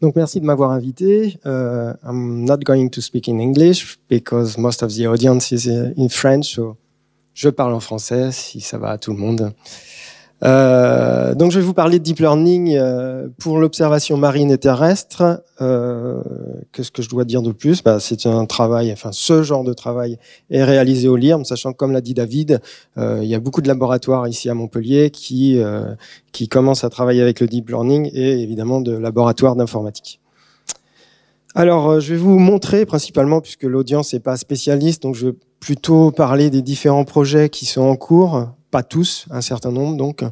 Donc merci de m'avoir invité. I'm not going to speak in English because most of the audience is in French, so je parle en français si ça va à tout le monde. Donc je vais vous parler de deep learning pour l'observation marine et terrestre. Qu'est-ce que je dois dire de plus? C'est un travail, enfin ce genre de travail est réalisé au LIRM, sachant que comme l'a dit David, il y a beaucoup de laboratoires ici à Montpellier qui commencent à travailler avec le deep learning et évidemment de laboratoires d'informatique. Alors je vais vous montrer principalement, puisque l'audience n'est pas spécialiste, donc je vais plutôt parler des différents projets qui sont en cours. Pas tous, un certain nombre, donc,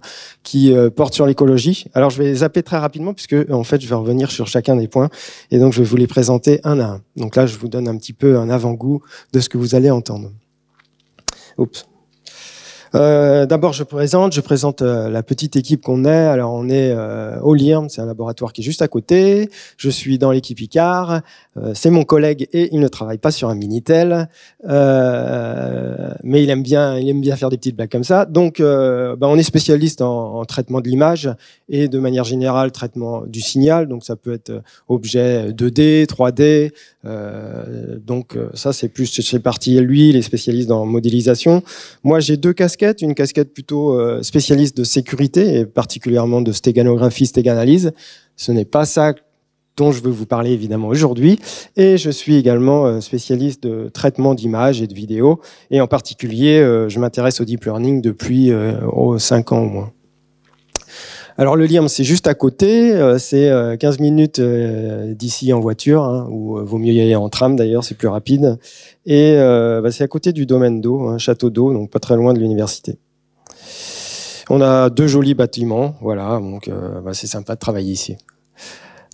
qui portent sur l'écologie. Alors, je vais zapper très rapidement, puisque, en fait, je vais revenir sur chacun des points, et donc, je vais vous les présenter un à un. Donc là, je vous donne un petit peu un avant-goût de ce que vous allez entendre. Oups. D'abord, je présente la petite équipe qu'on est. Alors, on est au LIRM, c'est un laboratoire qui est juste à côté. Je suis dans l'équipe ICAR. C'est mon collègue et il ne travaille pas sur un Minitel, mais il aime bien faire des petites blagues comme ça. Donc, on est spécialiste en traitement de l'image et de manière générale traitement du signal. Donc, ça peut être objet 2D, 3D. Donc, ça c'est plus chez parti lui, il est spécialiste dans modélisation. Moi, j'ai deux casquettes. Une casquette plutôt spécialiste de sécurité et particulièrement de stéganographie, stéganalyse. Ce n'est pas ça dont je veux vous parler évidemment aujourd'hui. Et je suis également spécialiste de traitement d'images et de vidéos. Et en particulier, je m'intéresse au deep learning depuis 5 ans au moins. Alors le LIRM, c'est juste à côté, c'est 15 minutes d'ici en voiture, hein, ou vaut mieux y aller en tram d'ailleurs, c'est plus rapide. Et c'est à côté du domaine d'eau, un château d'eau, donc pas très loin de l'université. On a 2 jolis bâtiments, voilà, donc c'est sympa de travailler ici.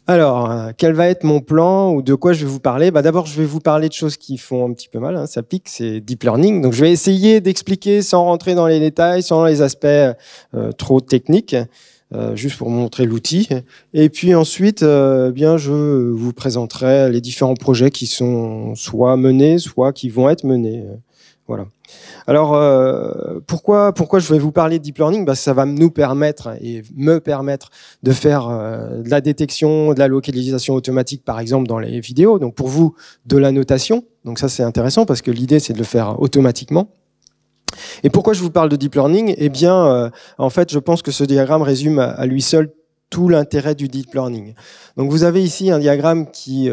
Alors, quel va être mon plan ou de quoi je vais vous parler? D'abord, je vais vous parler de choses qui font un petit peu mal, hein, ça pique, c'est deep learning. Donc, je vais essayer d'expliquer sans rentrer dans les détails, sans les aspects trop techniques. Juste pour montrer l'outil. Et puis ensuite, je vous présenterai les différents projets qui sont soit menés, soit qui vont être menés. Voilà. Alors, pourquoi je vais vous parler de deep learning? Ça va nous permettre et me permettre de faire de la détection, de la localisation automatique, par exemple, dans les vidéos. Donc, pour vous, de la notation. Donc, ça, c'est intéressant parce que l'idée, c'est de le faire automatiquement. Et pourquoi je vous parle de deep learning? Eh bien, en fait, je pense que ce diagramme résume à lui seul tout l'intérêt du deep learning. Donc, vous avez ici un diagramme qui,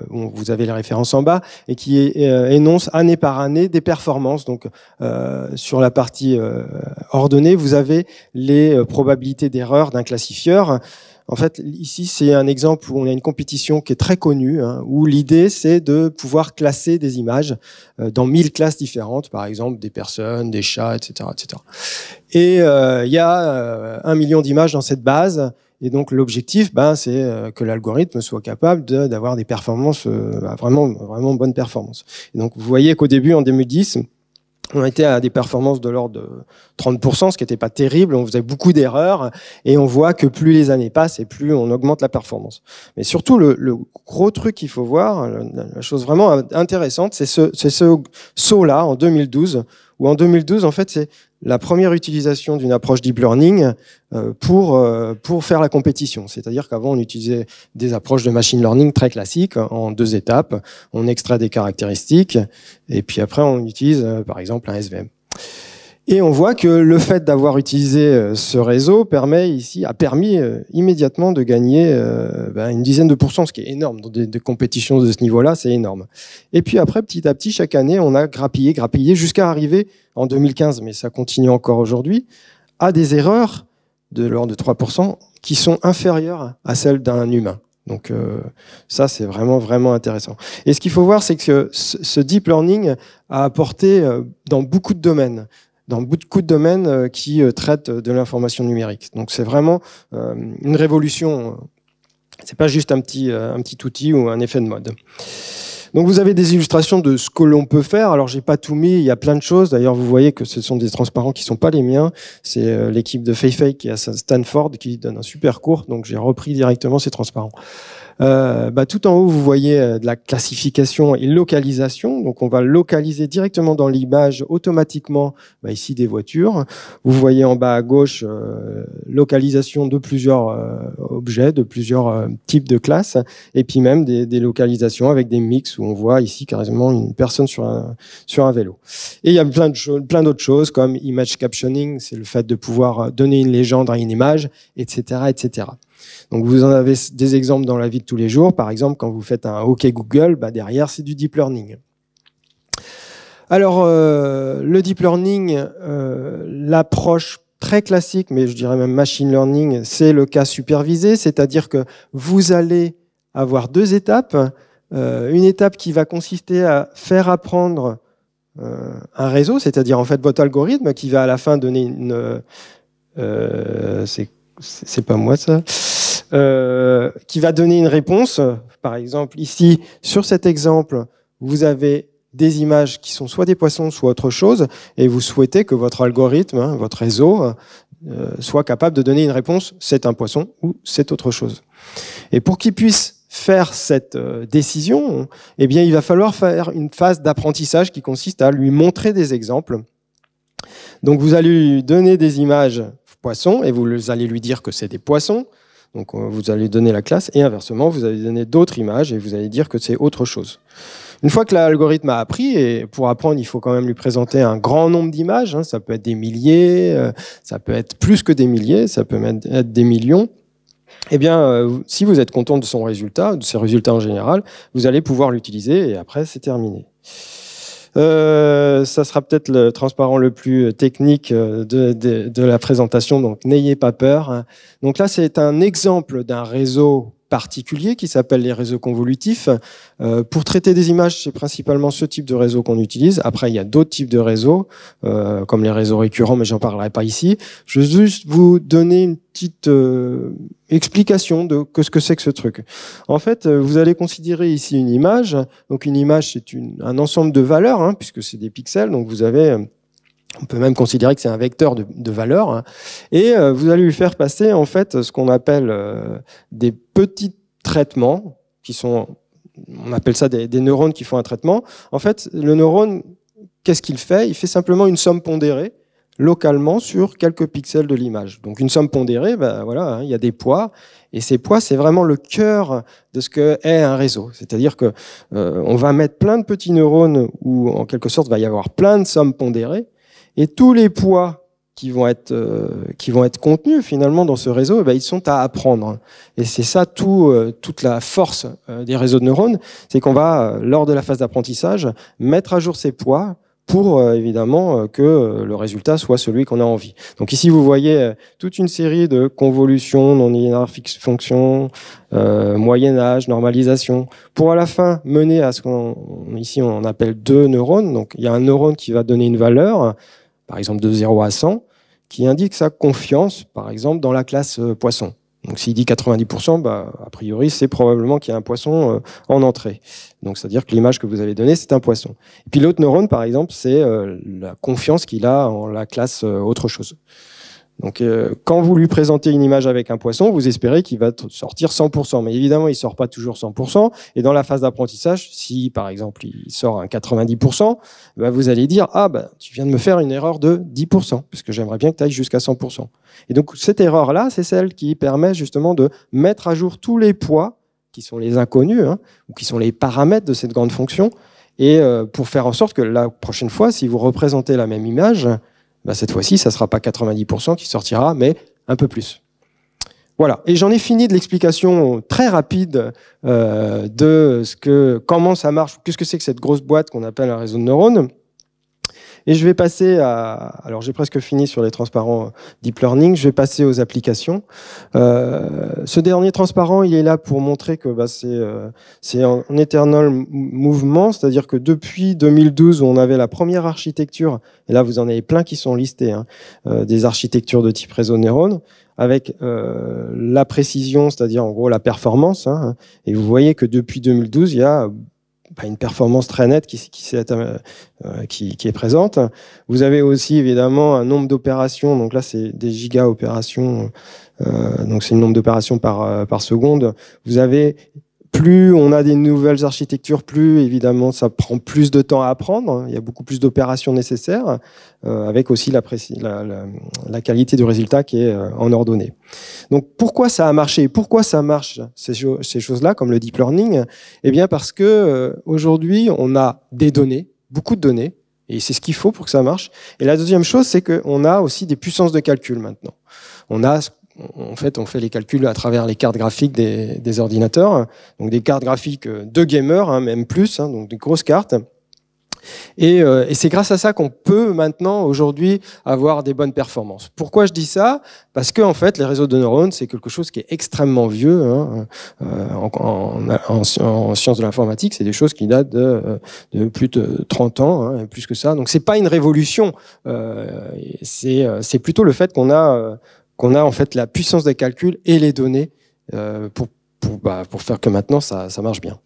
vous avez les références en bas, et qui énonce année par année des performances. Donc, sur la partie ordonnée, vous avez les probabilités d'erreur d'un classifieur. En fait, ici, c'est un exemple où on a une compétition qui est très connue, hein, où l'idée, c'est de pouvoir classer des images dans 1000 classes différentes, par exemple des personnes, des chats, etc. etc. Et il y a 1 million d'images dans cette base. Et donc, l'objectif, c'est que l'algorithme soit capable d'avoir des performances, vraiment bonnes performances. Et donc, vous voyez qu'au début, en 2010, on était à des performances de l'ordre de 30%, ce qui n'était pas terrible. On faisait beaucoup d'erreurs et on voit que plus les années passent et plus on augmente la performance. Mais surtout, le gros truc qu'il faut voir, la chose vraiment intéressante, c'est ce saut-là en 2012, où en 2012, en fait, c'est la première utilisation d'une approche deep learning pour faire la compétition. C'est-à-dire qu'avant, on utilisait des approches de machine learning très classiques en 2 étapes. On extrait des caractéristiques et puis après, on utilise par exemple un SVM. Et on voit que le fait d'avoir utilisé ce réseau a permis immédiatement de gagner une dizaine de pourcents, ce qui est énorme. Dans des compétitions de ce niveau-là, c'est énorme. Et puis après, petit à petit, chaque année, on a grappillé jusqu'à arriver en 2015, mais ça continue encore aujourd'hui, à des erreurs de l'ordre de 3% qui sont inférieures à celles d'un humain. Donc ça, c'est vraiment intéressant. Et ce qu'il faut voir, c'est que ce deep learning a apporté dans beaucoup de domaines, qui traitent de l'information numérique. Donc c'est vraiment une révolution. C'est pas juste un petit outil ou un effet de mode. Donc vous avez des illustrations de ce que l'on peut faire. Alors j'ai pas tout mis, il y a plein de choses. D'ailleurs vous voyez que ce sont des transparents qui sont pas les miens. C'est l'équipe de Fei qui est à Stanford qui donne un super cours. Donc j'ai repris directement ces transparents. Tout en haut, vous voyez de la classification et localisation. Donc, on va localiser directement dans l'image automatiquement, ici, des voitures. Vous voyez en bas à gauche, localisation de plusieurs objets, de plusieurs types de classes, et puis même des localisations avec des mix où on voit ici carrément une personne sur un vélo. Et il y a plein d'autres choses comme image captioning, c'est le fait de pouvoir donner une légende à une image, etc., etc. Donc, vous en avez des exemples dans la vie de tous les jours. Par exemple, quand vous faites un OK Google, derrière, c'est du deep learning. Alors, le deep learning, l'approche très classique, mais je dirais même machine learning, c'est le cas supervisé, c'est-à-dire que vous allez avoir deux étapes. Une étape qui va consister à faire apprendre un réseau, c'est-à-dire en fait votre algorithme qui va à la fin donner une... c'est pas moi ça. Qui va donner une réponse. Par exemple, ici, sur cet exemple, vous avez des images qui sont soit des poissons, soit autre chose, et vous souhaitez que votre algorithme, votre réseau, soit capable de donner une réponse, c'est un poisson ou c'est autre chose. Et pour qu'il puisse faire cette décision, eh bien, il va falloir faire une phase d'apprentissage qui consiste à lui montrer des exemples. Donc, vous allez lui donner des images poissons et vous allez lui dire que c'est des poissons. Donc, vous allez donner la classe et inversement, vous allez donner d'autres images et vous allez dire que c'est autre chose. Une fois que l'algorithme a appris, et pour apprendre, il faut quand même lui présenter un grand nombre d'images, ça peut être des milliers, ça peut être plus que des milliers, ça peut même être des millions. Eh bien, si vous êtes content de son résultat, de ses résultats en général, vous allez pouvoir l'utiliser et après, c'est terminé. Ça sera peut-être le transparent le plus technique de la présentation, donc n'ayez pas peur. Donc là, c'est un exemple d'un réseau particulier qui s'appelle les réseaux convolutifs. Pour traiter des images, c'est principalement ce type de réseau qu'on utilise. Après, il y a d'autres types de réseaux, comme les réseaux récurrents, mais j'en parlerai pas ici. Je veux juste vous donner une petite explication de ce que c'est que ce truc. En fait, vous allez considérer ici une image. Donc une image, c'est un ensemble de valeurs, puisque c'est des pixels. Donc vous avez... on peut même considérer que c'est un vecteur de valeurs. Et vous allez lui faire passer en fait ce qu'on appelle des petits traitements qui sont, on appelle ça des neurones qui font un traitement. En fait, le neurone, qu'est-ce qu'il fait? Il fait simplement une somme pondérée localement sur quelques pixels de l'image. Donc une somme pondérée, voilà, il y a des poids. Et ces poids, c'est vraiment le cœur de ce qu'est un réseau. C'est-à-dire que on va mettre plein de petits neurones où, en quelque sorte, il va y avoir plein de sommes pondérées. Et tous les poids qui vont être contenus finalement dans ce réseau, ils sont à apprendre. Et c'est ça toute la force des réseaux de neurones, c'est qu'on va, lors de la phase d'apprentissage, mettre à jour ces poids pour évidemment que le résultat soit celui qu'on a envie. Donc ici, vous voyez toute une série de convolutions, non-linéaires, fixes fonctions, moyen âge, normalisation, pour à la fin mener à ce ici on appelle deux neurones. Donc il y a un neurone qui va donner une valeur, par exemple de 0 à 100, qui indique sa confiance, par exemple, dans la classe poisson. Donc s'il dit 90%, a priori, c'est probablement qu'il y a un poisson en entrée. Donc c'est-à-dire que l'image que vous avez donnée, c'est un poisson. Et puis l'autre neurone, par exemple, c'est la confiance qu'il a en la classe autre chose. Donc, quand vous lui présentez une image avec un poisson, vous espérez qu'il va sortir 100%. Mais évidemment, il ne sort pas toujours 100%. Et dans la phase d'apprentissage, si, par exemple, il sort un 90%, vous allez dire « Ah, tu viens de me faire une erreur de 10%, parce que j'aimerais bien que tu ailles jusqu'à 100%. » Et donc, cette erreur-là, c'est celle qui permet justement de mettre à jour tous les poids, qui sont les inconnus, ou qui sont les paramètres de cette grande fonction, et pour faire en sorte que la prochaine fois, si vous représentez la même image, cette fois-ci, ça ne sera pas 90% qui sortira, mais un peu plus. Voilà. Et j'en ai fini de l'explication très rapide de comment ça marche, qu'est-ce que c'est que cette grosse boîte qu'on appelle un réseau de neurones. Et je vais passer alors j'ai presque fini sur les transparents deep learning, je vais passer aux applications. Ce dernier transparent, il est là pour montrer que c'est un éternel mouvement, c'est-à-dire que depuis 2012, où on avait la première architecture, et là vous en avez plein qui sont listés, des architectures de type réseau de neurones, avec la précision, c'est-à-dire en gros la performance, et vous voyez que depuis 2012, il y a une performance très nette qui est présente. Vous avez aussi évidemment un nombre d'opérations, donc là c'est des giga opérations, donc c'est le nombre d'opérations par seconde. Vous avez plus on a des nouvelles architectures, plus évidemment ça prend plus de temps à apprendre. Il y a beaucoup plus d'opérations nécessaires, avec aussi la qualité du résultat qui est en ordonnée. Donc pourquoi ça a marché? Pourquoi ça marche ces choses-là, comme le deep learning? Eh bien parce que aujourd'hui on a des données, beaucoup de données, et c'est ce qu'il faut pour que ça marche. Et la deuxième chose, c'est qu'on a aussi des puissances de calcul maintenant. En fait, on fait les calculs à travers les cartes graphiques des ordinateurs, donc des cartes graphiques de gamers, hein, même plus, hein, donc des grosses cartes. Et c'est grâce à ça qu'on peut maintenant, aujourd'hui, avoir des bonnes performances. Pourquoi je dis ça? Parce que en fait, les réseaux de neurones, c'est quelque chose qui est extrêmement vieux. Hein, en sciences de l'informatique, c'est des choses qui datent de plus de 30 ans, hein, plus que ça. Donc c'est pas une révolution. C'est plutôt le fait qu'on a en fait la puissance des calculs et les données pour faire que maintenant ça marche bien.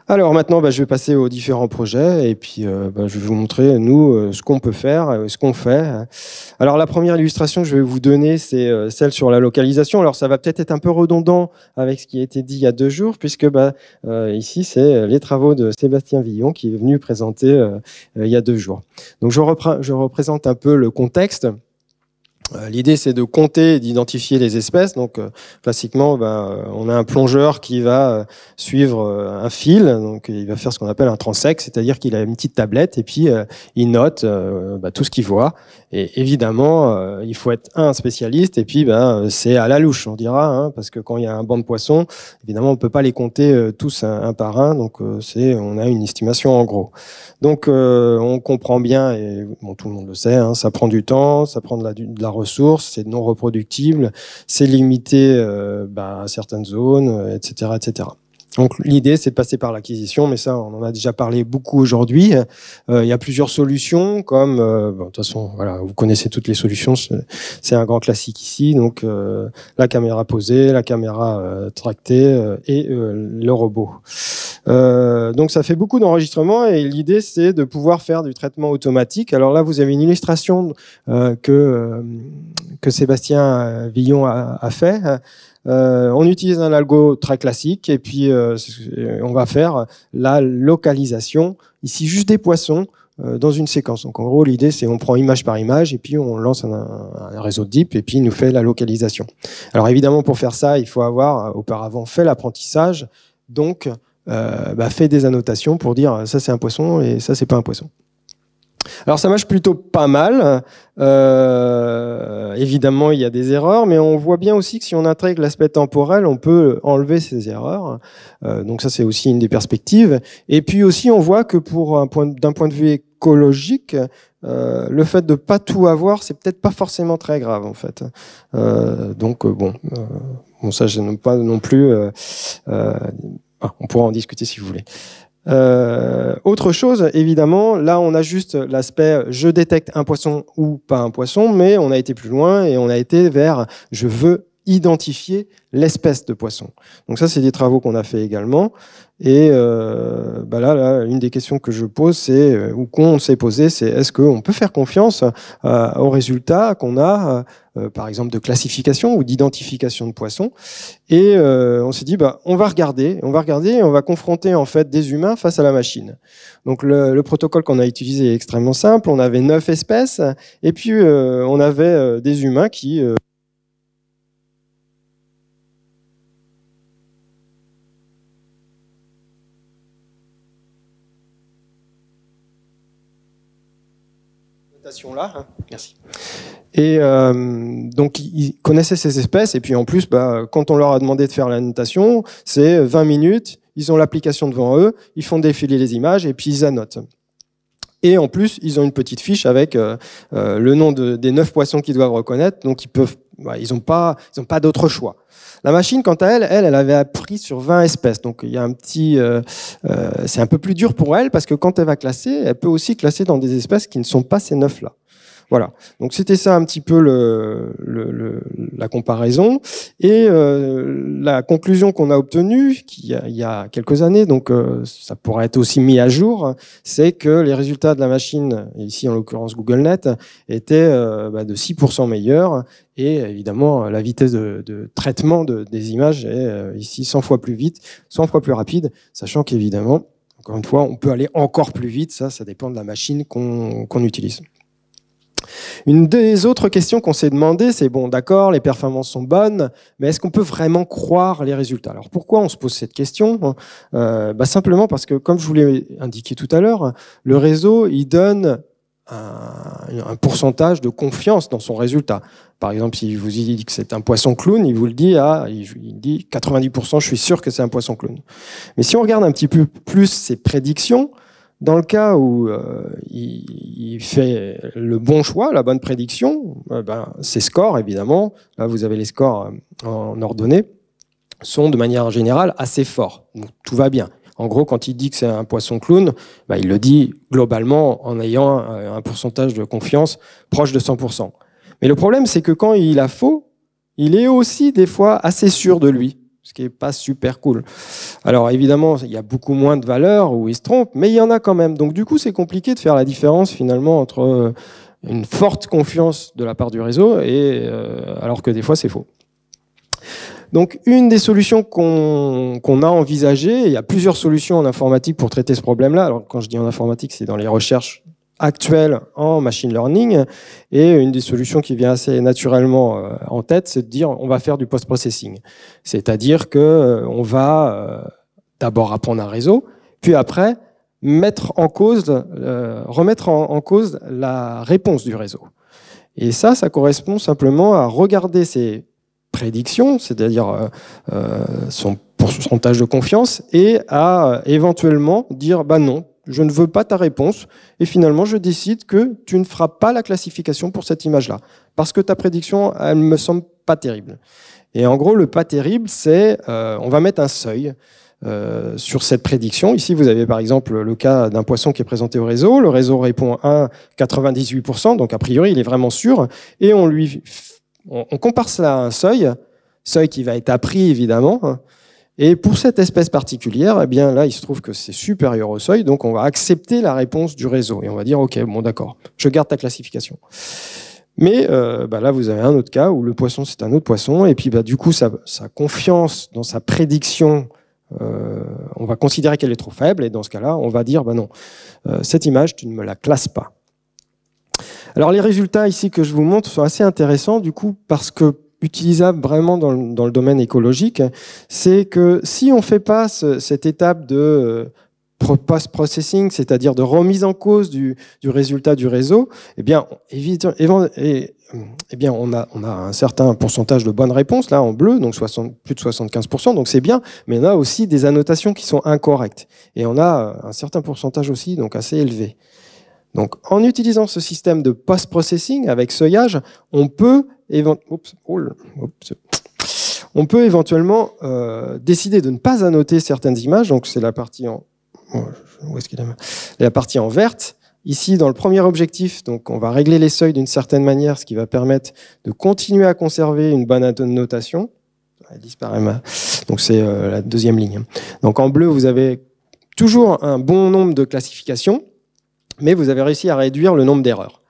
Alors maintenant, je vais passer aux différents projets et puis je vais vous montrer, nous, ce qu'on peut faire, ce qu'on fait. Alors la première illustration que je vais vous donner, c'est celle sur la localisation. Alors ça va peut-être être un peu redondant avec ce qui a été dit il y a 2 jours, puisque ici, c'est les travaux de Sébastien Villon qui est venu présenter il y a 2 jours. Donc je représente un peu le contexte. L'idée, c'est de compter et d'identifier les espèces. Donc, classiquement, on a un plongeur qui va suivre un fil. Donc, il va faire ce qu'on appelle un transect, c'est-à-dire qu'il a une petite tablette et puis il note tout ce qu'il voit. Et évidemment, il faut être un spécialiste et puis c'est à la louche, on dira, hein, parce que quand il y a un banc de poissons, évidemment, on peut pas les compter tous un par un. Donc, on a une estimation en gros. Donc, on comprend bien, et tout le monde le sait, hein, ça prend du temps, ça prend de la ressource, c'est non reproductible, c'est limité à certaines zones, etc., etc. Donc l'idée, c'est de passer par l'acquisition, mais ça, on en a déjà parlé beaucoup aujourd'hui. Il y a plusieurs solutions, comme, de toute façon, voilà, vous connaissez toutes les solutions, c'est un grand classique ici. Donc la caméra posée, la caméra tractée et le robot. Donc ça fait beaucoup d'enregistrements et l'idée, c'est de pouvoir faire du traitement automatique. Alors là, vous avez une illustration que Sébastien Villon a fait. On utilise un algo très classique et puis on va faire la localisation, ici juste des poissons, dans une séquence. Donc en gros, l'idée, c'est on prend image par image et puis on lance un réseau de deep et puis il nous fait la localisation. Alors évidemment, pour faire ça, il faut avoir auparavant fait l'apprentissage, donc fait des annotations pour dire ça c'est un poisson et ça c'est pas un poisson. Alors ça marche plutôt pas mal. Évidemment, il y a des erreurs, mais on voit bien aussi que si on intègre l'aspect temporel, on peut enlever ces erreurs. Donc ça, c'est aussi une des perspectives. Et puis aussi, on voit que d'un point de vue écologique, le fait de pas tout avoir, c'est peut-être pas forcément très grave en fait. Ça, je n'aime pas non plus. On pourra en discuter si vous voulez. Autre chose, évidemment, là on a juste l'aspect je détecte un poisson ou pas un poisson, mais on a été plus loin et on a été vers je veux identifier l'espèce de poisson. Donc ça, c'est des travaux qu'on a fait également. Et là, une des questions que je pose, c'est ou qu'on s'est posé, c'est est-ce qu'on peut faire confiance aux résultats qu'on a, par exemple de classification ou d'identification de poissons. Et on s'est dit, on va regarder, et on va confronter en fait des humains face à la machine. Donc le protocole qu'on a utilisé est extrêmement simple. On avait 9 espèces, et puis on avait des humains qui là, hein. Merci. Et donc ils connaissaient ces espèces et puis en plus quand on leur a demandé de faire la notation, c'est 20 minutes, ils ont l'application devant eux, ils font défiler les images et puis ils annotent. Et en plus, ils ont une petite fiche avec le nom des 9 poissons qu'ils doivent reconnaître, donc ils n'ont pas d'autre choix. La machine, quant à elle avait appris sur 20 espèces. Donc, il y a c'est un peu plus dur pour elle parce que quand elle va classer, elle peut aussi classer dans des espèces qui ne sont pas ces 9-là. Voilà, donc c'était ça un petit peu la comparaison. Et la conclusion qu'on a obtenue il y a quelques années, donc ça pourrait être aussi mis à jour, c'est que les résultats de la machine, ici en l'occurrence GoogleNet, étaient de 6% meilleurs. Et évidemment, la vitesse de traitement des images est ici 100 fois plus vite, 100 fois plus rapide, sachant qu'évidemment, encore une fois, on peut aller encore plus vite, ça dépend de la machine qu'on utilise. Une des autres questions qu'on s'est demandé, c'est bon, d'accord, les performances sont bonnes, mais est-ce qu'on peut vraiment croire les résultats? Alors pourquoi on se pose cette question? Simplement parce que, comme je vous l'ai indiqué tout à l'heure, le réseau, il donne un pourcentage de confiance dans son résultat. Par exemple, si vous dit que c'est un poisson clown, il vous le dit il dit 90%, je suis sûr que c'est un poisson clown. Mais si on regarde un petit peu plus ses prédictions, dans le cas où il fait le bon choix, la bonne prédiction, ses scores, évidemment, là vous avez les scores en ordonnée, sont de manière générale assez forts. Donc, tout va bien. En gros, quand il dit que c'est un poisson clown, il le dit globalement en ayant un pourcentage de confiance proche de 100%. Mais le problème, c'est que quand il a faux, il est aussi des fois assez sûr de lui, ce qui n'est pas super cool. Alors évidemment, il y a beaucoup moins de valeurs où il se trompe, mais il y en a quand même. Donc du coup, c'est compliqué de faire la différence finalement entre une forte confiance de la part du réseau et alors que des fois, c'est faux. Donc, une des solutions qu'on a envisagées, il y a plusieurs solutions en informatique pour traiter ce problème-là. Alors, quand je dis en informatique, c'est dans les recherches actuelles en machine learning. Et une des solutions qui vient assez naturellement en tête, c'est de dire on va faire du post-processing. C'est-à-dire qu'on va d'abord apprendre un réseau, puis après remettre en cause la réponse du réseau. Et ça correspond simplement à regarder ces prédiction, c'est-à-dire son pourcentage de confiance, et à éventuellement dire non, je ne veux pas ta réponse, et finalement je décide que tu ne feras pas la classification pour cette image-là, parce que ta prédiction, elle me semble pas terrible. Et en gros, le pas terrible, c'est on va mettre un seuil sur cette prédiction. Ici, vous avez par exemple le cas d'un poisson qui est présenté au réseau. Le réseau répond à 98%, donc a priori, il est vraiment sûr, et on compare cela à un seuil qui va être appris évidemment. Et pour cette espèce particulière, eh bien là, il se trouve que c'est supérieur au seuil, donc on va accepter la réponse du réseau et on va dire ok, bon d'accord, je garde ta classification. Mais là, vous avez un autre cas où le poisson c'est un autre poisson et puis du coup sa confiance dans sa prédiction, on va considérer qu'elle est trop faible et dans ce cas-là, on va dire non, cette image tu ne me la classes pas. Alors les résultats ici que je vous montre sont assez intéressants du coup parce que utilisables vraiment dans le domaine écologique, c'est que si on ne fait pas cette étape de post-processing, c'est-à-dire de remise en cause du résultat du réseau, eh bien on a un certain pourcentage de bonnes réponses, là en bleu, donc plus de 75%, donc c'est bien, mais on a aussi des annotations qui sont incorrectes. Et on a un certain pourcentage aussi, donc assez élevé. Donc, en utilisant ce système de post-processing avec seuillage, on peut éventuellement décider de ne pas annoter certaines images. Donc, c'est la partie la partie en verte. Ici, dans le premier objectif, donc, on va régler les seuils d'une certaine manière, ce qui va permettre de continuer à conserver une bonne annotation. Elle disparaît. Donc, c'est la deuxième ligne. Donc, en bleu, vous avez toujours un bon nombre de classifications, mais vous avez réussi à réduire le nombre d'erreurs.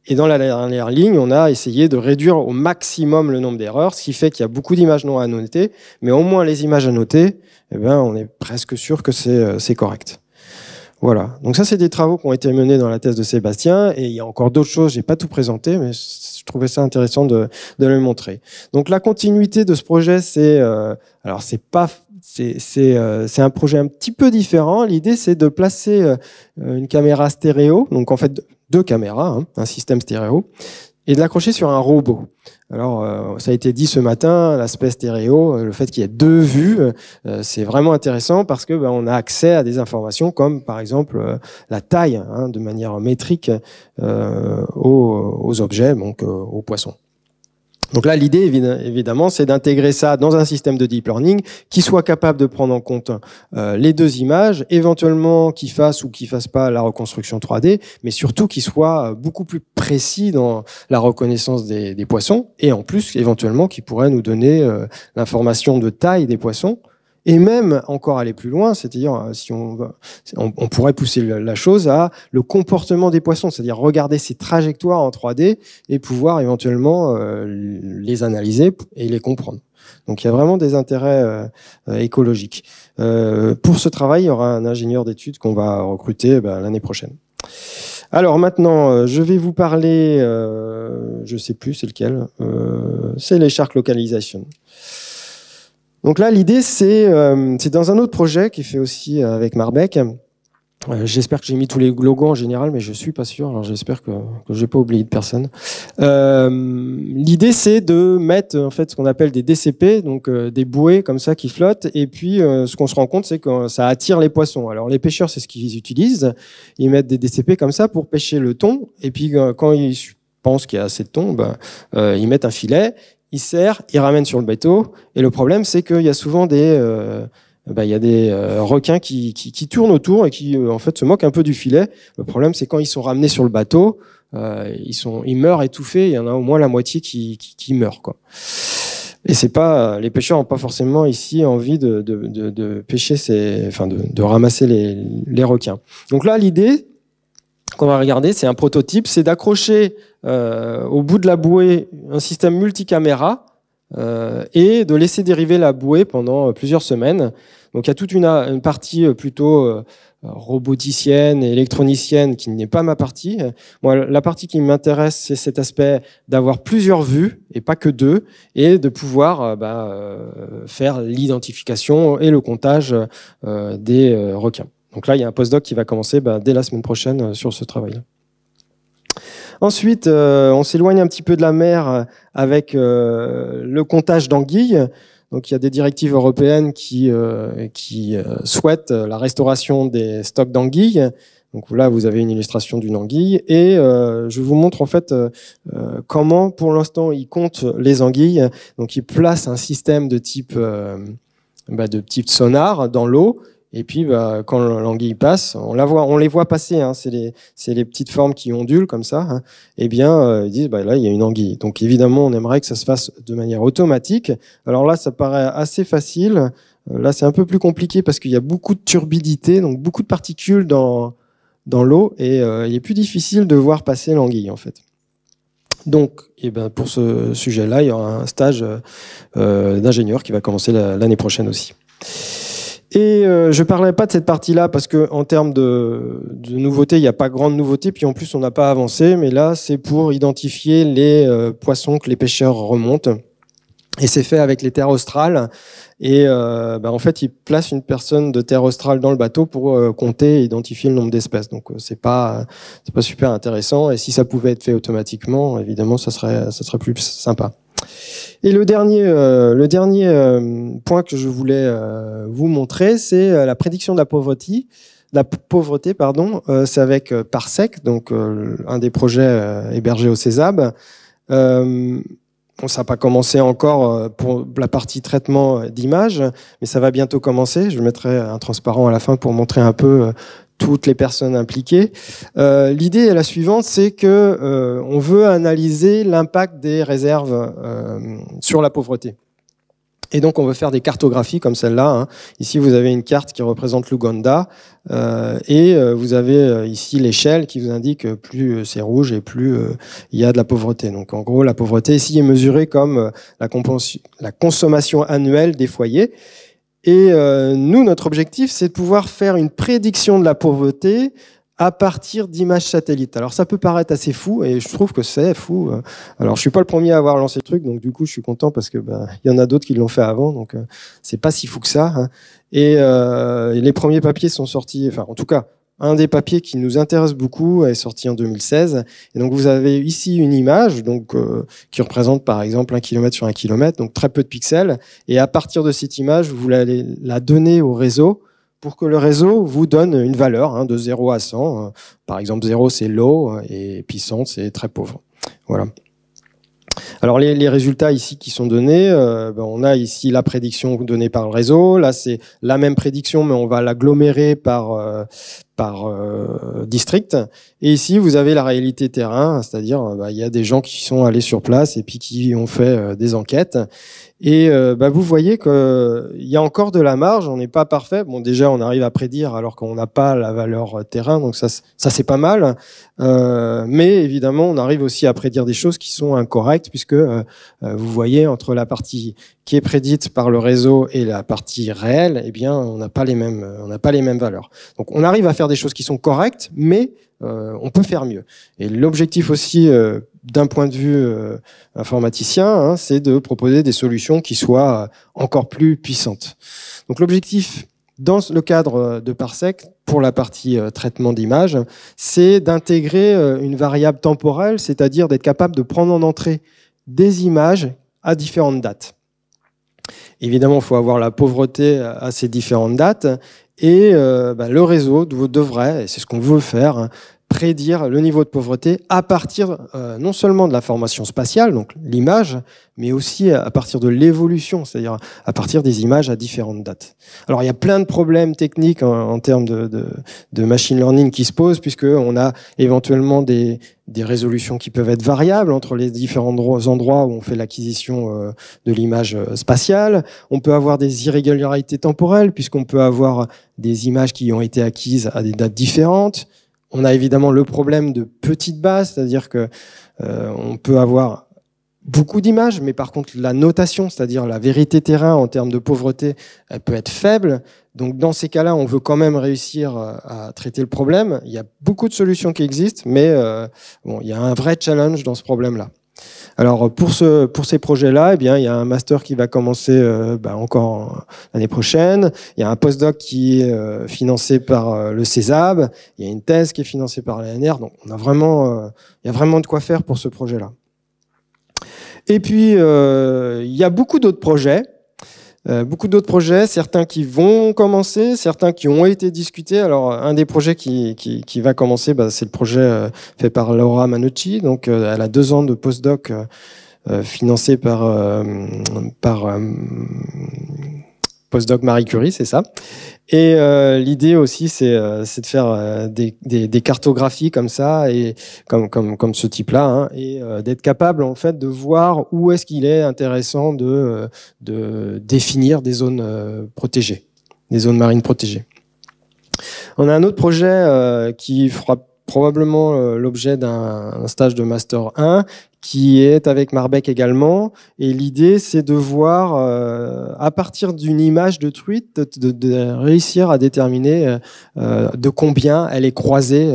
Et dans la dernière ligne, on a essayé de réduire au maximum le nombre d'erreurs, ce qui fait qu'il y a beaucoup d'images non annotées, mais au moins les images annotées, on est presque sûr que c'est correct. Voilà. Donc ça, c'est des travaux qui ont été menés dans la thèse de Sébastien, et il y a encore d'autres choses, j'ai pas tout présenté, mais je trouvais ça intéressant de le montrer. Donc la continuité de ce projet, c'est un projet un petit peu différent. L'idée, c'est de placer une caméra stéréo, donc en fait deux caméras, un système stéréo, et de l'accrocher sur un robot. Alors, ça a été dit ce matin, l'aspect stéréo, le fait qu'il y ait deux vues, c'est vraiment intéressant parce que on a accès à des informations comme, par exemple, la taille, de manière métrique aux objets, donc aux poissons. Donc là, l'idée, évidemment, c'est d'intégrer ça dans un système de deep learning qui soit capable de prendre en compte les deux images, éventuellement qui fasse ou qui fasse pas la reconstruction 3D, mais surtout qui soit beaucoup plus précis dans la reconnaissance des poissons, et en plus, éventuellement, qui pourrait nous donner l'information de taille des poissons, et même encore aller plus loin, c'est-à-dire si on pourrait pousser la chose à le comportement des poissons, c'est-à-dire regarder ces trajectoires en 3D et pouvoir éventuellement les analyser et les comprendre. Donc il y a vraiment des intérêts écologiques. Pour ce travail, il y aura un ingénieur d'études qu'on va recruter l'année prochaine. Alors maintenant, je vais vous parler, je sais plus c'est lequel, c'est les Shark Localization. Donc là, l'idée, c'est dans un autre projet qui est fait aussi avec Marbec. J'espère que j'ai mis tous les logos en général, mais je suis pas sûr. Alors j'espère que j'ai pas oublié de personne. L'idée, c'est de mettre en fait ce qu'on appelle des DCP, donc des bouées comme ça qui flottent. Et puis ce qu'on se rend compte, c'est que ça attire les poissons. Alors les pêcheurs, c'est ce qu'ils utilisent. Ils mettent des DCP comme ça pour pêcher le thon. Et puis quand ils pensent qu'il y a assez de thon, ils mettent un filet. Ils serrent, ils ramènent sur le bateau. Et le problème, c'est qu'il y a souvent des requins qui tournent autour et qui en fait se moquent un peu du filet. Le problème, c'est quand ils sont ramenés sur le bateau, ils meurent étouffés. Il y en a au moins la moitié qui meurt, quoi. Et c'est pas, les pêcheurs n'ont pas forcément ici envie de pêcher de ramasser les requins. Donc là, l'idée qu'on va regarder, c'est un prototype, c'est d'accrocher au bout de la bouée un système multicaméra et de laisser dériver la bouée pendant plusieurs semaines. Donc il y a toute une partie plutôt roboticienne et électronicienne qui n'est pas ma partie. Moi, la partie qui m'intéresse, c'est cet aspect d'avoir plusieurs vues et pas que deux, et de pouvoir faire l'identification et le comptage des requins. Donc là, il y a un postdoc qui va commencer dès la semaine prochaine sur ce travail-là. Ensuite, on s'éloigne un petit peu de la mer avec le comptage d'anguilles. Donc, il y a des directives européennes qui souhaitent la restauration des stocks d'anguilles. Donc là, vous avez une illustration d'une anguille. Et je vous montre en fait comment, pour l'instant, ils comptent les anguilles. Donc, ils placent un système de type sonar dans l'eau. Et puis, quand l'anguille passe, on les voit passer. Hein, c'est les petites formes qui ondulent comme ça. Hein, eh bien, ils disent, là, il y a une anguille. Donc, évidemment, on aimerait que ça se fasse de manière automatique. Alors là, ça paraît assez facile. Là, c'est un peu plus compliqué parce qu'il y a beaucoup de turbidité, donc beaucoup de particules dans l'eau, et il est plus difficile de voir passer l'anguille, en fait. Donc, pour ce sujet-là, il y aura un stage d'ingénieur qui va commencer l'année prochaine aussi. Et je parlerai pas de cette partie-là parce que en termes de nouveautés, il n'y a pas grande nouveauté. Puis en plus, on n'a pas avancé. Mais là, c'est pour identifier les poissons que les pêcheurs remontent. Et c'est fait avec les terres australes. Et en fait, ils placent une personne de terre australe dans le bateau pour compter et identifier le nombre d'espèces. Donc c'est pas super intéressant. Et si ça pouvait être fait automatiquement, évidemment, ça serait plus sympa. Et le dernier point que je voulais vous montrer, c'est la prédiction de la pauvreté. C'est avec Parsec, donc un des projets hébergés au CESAB. Ça n'a pas commencé encore pour la partie traitement d'images, mais ça va bientôt commencer. Je mettrai un transparent à la fin pour montrer un peu toutes les personnes impliquées. L'idée est la suivante, c'est que on veut analyser l'impact des réserves sur la pauvreté. Et donc, on veut faire des cartographies comme celle-là. Hein. Ici, vous avez une carte qui représente l'Ouganda. Et vous avez ici l'échelle qui vous indique plus c'est rouge et plus il y a de la pauvreté. Donc, en gros, la pauvreté ici est mesurée comme la consommation annuelle des foyers. Et nous, notre objectif, c'est de pouvoir faire une prédiction de la pauvreté à partir d'images satellites. Alors ça peut paraître assez fou, et je trouve que c'est fou. Alors je suis pas le premier à avoir lancé le truc, donc du coup je suis content parce que il y en a d'autres qui l'ont fait avant, donc c'est pas si fou que ça. Hein. Et les premiers papiers sont sortis, enfin en tout cas un des papiers qui nous intéresse beaucoup est sorti en 2016. Et donc vous avez ici une image donc qui représente par exemple 1 km sur 1 km, donc très peu de pixels. Et à partir de cette image, vous allez la donner au réseau pour que le réseau vous donne une valeur de 0 à 100. Par exemple, 0 c'est low et puis 100 c'est très pauvre. Voilà. Alors les résultats ici qui sont donnés, on a ici la prédiction donnée par le réseau. Là, c'est la même prédiction, mais on va l'agglomérer par district. Et ici, vous avez la réalité terrain, c'est-à-dire il y a des gens qui sont allés sur place et puis qui ont fait des enquêtes. Et vous voyez qu'il y a encore de la marge, on n'est pas parfait. Bon, déjà, on arrive à prédire alors qu'on n'a pas la valeur terrain, donc ça c'est pas mal. Mais évidemment, on arrive aussi à prédire des choses qui sont incorrectes, puisque vous voyez, entre la partie qui est prédite par le réseau et la partie réelle, eh bien, on n'a pas les mêmes valeurs. Donc, on arrive à faire des choses qui sont correctes, mais on peut faire mieux. Et l'objectif aussi, d'un point de vue informaticien, c'est de proposer des solutions qui soient encore plus puissantes. Donc l'objectif dans le cadre de Parsec, pour la partie traitement d'image, c'est d'intégrer une variable temporelle, c'est-à-dire d'être capable de prendre en entrée des images à différentes dates. Évidemment, il faut avoir la pauvreté à ces différentes dates, et le réseau devrait, et c'est ce qu'on veut faire, prédire le niveau de pauvreté à partir non seulement de l'information spatiale, donc l'image, mais aussi à partir de l'évolution, c'est-à-dire à partir des images à différentes dates. Alors il y a plein de problèmes techniques en termes de machine learning qui se posent, puisqu'on a éventuellement des résolutions qui peuvent être variables entre les différents endroits où on fait l'acquisition de l'image spatiale. On peut avoir des irrégularités temporelles, puisqu'on peut avoir des images qui ont été acquises à des dates différentes. On a évidemment le problème de petites bases, c'est-à-dire que on peut avoir beaucoup d'images, mais par contre la notation, c'est-à-dire la vérité terrain en termes de pauvreté, elle peut être faible. Donc dans ces cas-là, on veut quand même réussir à traiter le problème. Il y a beaucoup de solutions qui existent, mais il y a un vrai challenge dans ce problème-là. Alors pour ces projets-là, eh bien il y a un master qui va commencer encore l'année prochaine. Il y a un postdoc qui est financé par le CESAB. Il y a une thèse qui est financée par l'ANR. Donc on a vraiment, il y a vraiment de quoi faire pour ce projet-là. Et puis il y a beaucoup d'autres projets. Certains qui vont commencer, certains qui ont été discutés. Alors, un des projets qui va commencer, c'est le projet fait par Laura Manucci. Donc, elle a 2 ans de postdoc financé par postdoc Marie Curie, c'est ça. Et l'idée aussi, c'est de faire des cartographies comme ça, et comme ce type-là, et d'être capable en fait de voir où est-ce qu'il est intéressant de définir des zones protégées, des zones marines protégées. On a un autre projet qui fera probablement l'objet d'un stage de Master 1, qui est avec Marbec également. Et l'idée, c'est de voir, à partir d'une image de truite, de réussir à déterminer de combien elle est croisée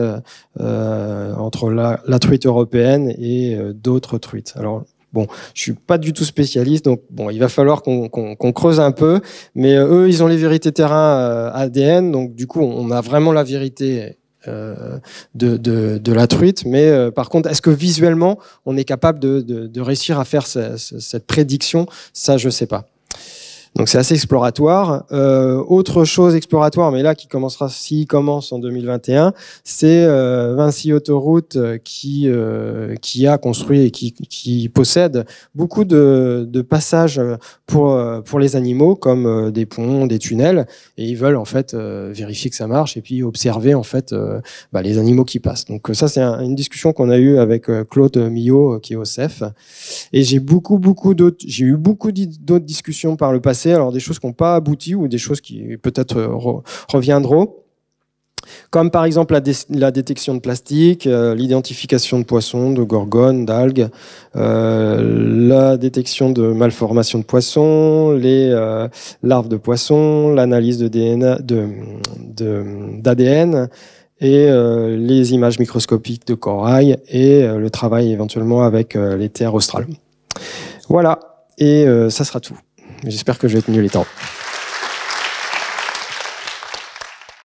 entre la truite européenne et d'autres truites. Alors, bon, je suis pas du tout spécialiste, donc bon, il va falloir qu'on creuse un peu. Mais eux, ils ont les vérités terrain ADN, donc du coup, on a vraiment la vérité de la truite, mais par contre, est-ce que visuellement, on est capable de réussir à faire cette prédiction? Ça, je sais pas. Donc c'est assez exploratoire. Autre chose exploratoire, mais là qui commencera, s'il commence en 2021, c'est Vinci Autoroute qui a construit et qui possède beaucoup de passages pour les animaux, comme des ponts, des tunnels, et ils veulent en fait vérifier que ça marche et puis observer en fait les animaux qui passent. Donc ça c'est une discussion qu'on a eue avec Claude Millot qui est au CEF, et j'ai eu beaucoup d'autres discussions par le passé. Alors des choses qui n'ont pas abouti ou des choses qui peut-être reviendront, comme par exemple la détection de plastique, l'identification de poissons, de gorgones, d'algues, la détection de malformations de poissons, les larves de poissons, l'analyse de d'ADN, et les images microscopiques de corail, et le travail éventuellement avec les terres australes. Voilà, et ça sera tout. J'espère que je vais tenir les temps.